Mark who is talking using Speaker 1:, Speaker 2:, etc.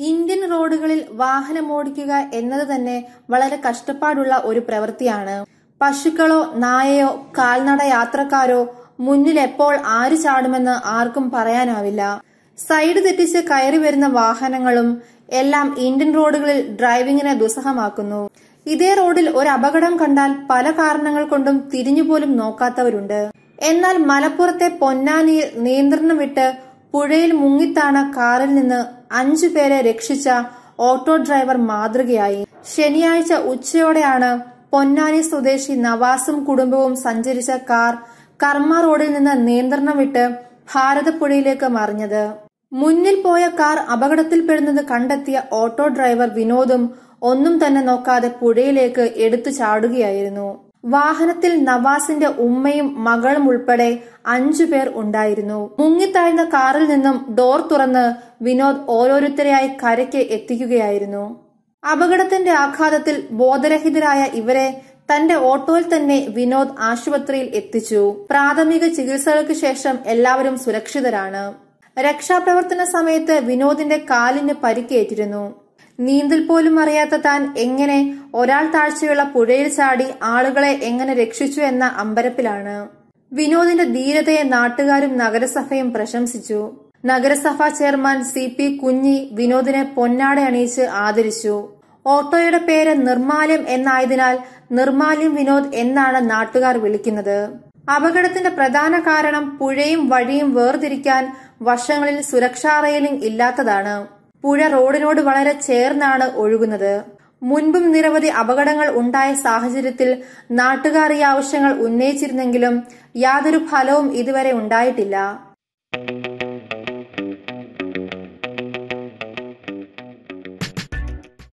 Speaker 1: Indian റോഡുകളിൽ വാഹനമോടിക്കുക എന്നത് തന്നെ വളരെ കഷ്ടപ്പാടുള്ള ഒരു പ്രവൃത്തിയാണ്. പശുക്കളോ നായയോ കാൽനട യാത്രക്കാരോ മുന്നിൽ എപ്പോൾ ആര് ചാടുമെന്ന് ആർക്കും പറയാനാവില്ല. സൈഡ് തെറ്റിച്ച് കയറി വരുന്ന വാഹനങ്ങളും എല്ലാം ഇന്ത്യൻ റോഡുകളിൽ ഡ്രൈവിംഗിനെ ദുസ്സഹമാക്കുന്നു. ഇതേ റോഡിൽ ഒരു അപകടം കണ്ടാൽ പല കാരണങ്ങൾ കൊണ്ടും തിരിഞ്ഞുപോലും നോക്കാത്തവരുണ്ട്. എന്നാൽ മലപ്പുറത്തെ പൊന്നാനിയിൽ നിയന്ത്രണം വിട്ട് പുഴയിൽ മുങ്ങിത്താണ കാറിൽ നിന്ന് 5 പേരെ രക്ഷിച്ച ഓട്ടോ ഡ്രൈവർ മാതൃകയായി. ശനിയാഴ്ച ഉച്ചയോടെയാണ് പൊന്നാനി സ്വദേശി നവാസും കുടുംബവും സഞ്ചരിച്ച കാർ കർമ്മ റോഡിൽ നിന്ന് നിയന്ത്രണം വിട്ട് ഭാരതപ്പുഴയിലേക്ക് മറിഞ്ഞത്. മുന്നിൽ പോയ കാർ അപകടത്തിൽപ്പെടുന്നത് കണ്ടെത്തിയ ഓട്ടോ ഡ്രൈവർ വിനോദും ഒന്നും തന്നെ നോക്കാതെ പുഴയിലേക്ക് എടുത്തു ചാടുകയായിരുന്നു. വാഹനത്തിൽ നവാസിന്റെ ഉമ്മയും മകളും ഉൾപ്പെടെ 5 പേർ ഉണ്ടായിരുന്നു. മുങ്ങിത്താഴ്ന്ന കാറിൽ നിന്നും ഡോർ തുറന്ന് വിനോദ് ഓരോരുത്തരെയായി കരയ്ക്ക് എത്തിക്കുകയായിരുന്നു. അപകടത്തിന്റെ ആഘാതത്തിൽ ബോധരഹിതരായ ഇവരെ തന്റെ ഓട്ടോയിൽ തന്നെ വിനോദ് ആശുപത്രിയിൽ എത്തിച്ചു. പ്രാഥമിക ചികിത്സകൾക്ക് ശേഷം എല്ലാവരും സുരക്ഷിതരാണ്. രക്ഷാപ്രവർത്തന സമയത്ത് വിനോദിന്റെ കാലിന് പരിക്കേറ്റിരുന്നു. നീന്തൽ പോലും അറിയാത്ത താൻ എങ്ങനെ ഒരാൾ താഴ്ചയുള്ള പുഴയിൽ ചാടി ആളുകളെ എങ്ങനെ രക്ഷിച്ചു എന്ന അമ്പരപ്പിലാണ്. വിനോദിന്റെ ധീരതയെ നാട്ടുകാരും നഗരസഭയും പ്രശംസിച്ചു. നഗരസഭാ ചെയർമാൻ CP കുഞ്ഞി വിനോദിനെ പൊന്നാട അണിയിച്ച് ആദരിച്ചു. ഓട്ടോയുടെ പേര് നിർമാല്യം എന്നായതിനാൽ നിർമാല്യം വിനോദ് എന്നാണ് നാട്ടുകാർ വിളിക്കുന്നത്. അപകടത്തിന്റെ പ്രധാന കാരണം പുഴയും വഴിയും വേർതിരിക്കാൻ വശങ്ങളിൽ സുരക്ഷാ റെയിലിംഗ് ഇല്ലാത്തതാണ്. പുഴ റോഡിനോട് വളരെ ചേർന്നാണ് ഒഴുകുന്നത്. മുൻപും നിരവധി അപകടങ്ങൾ ഉണ്ടായ സാഹചര്യത്തിൽ നാട്ടുകാർ ഈ ആവശ്യങ്ങൾ ഉന്നയിച്ചിരുന്നെങ്കിലും യാതൊരു ഫലവും ഇതുവരെ ഉണ്ടായിട്ടില്ല.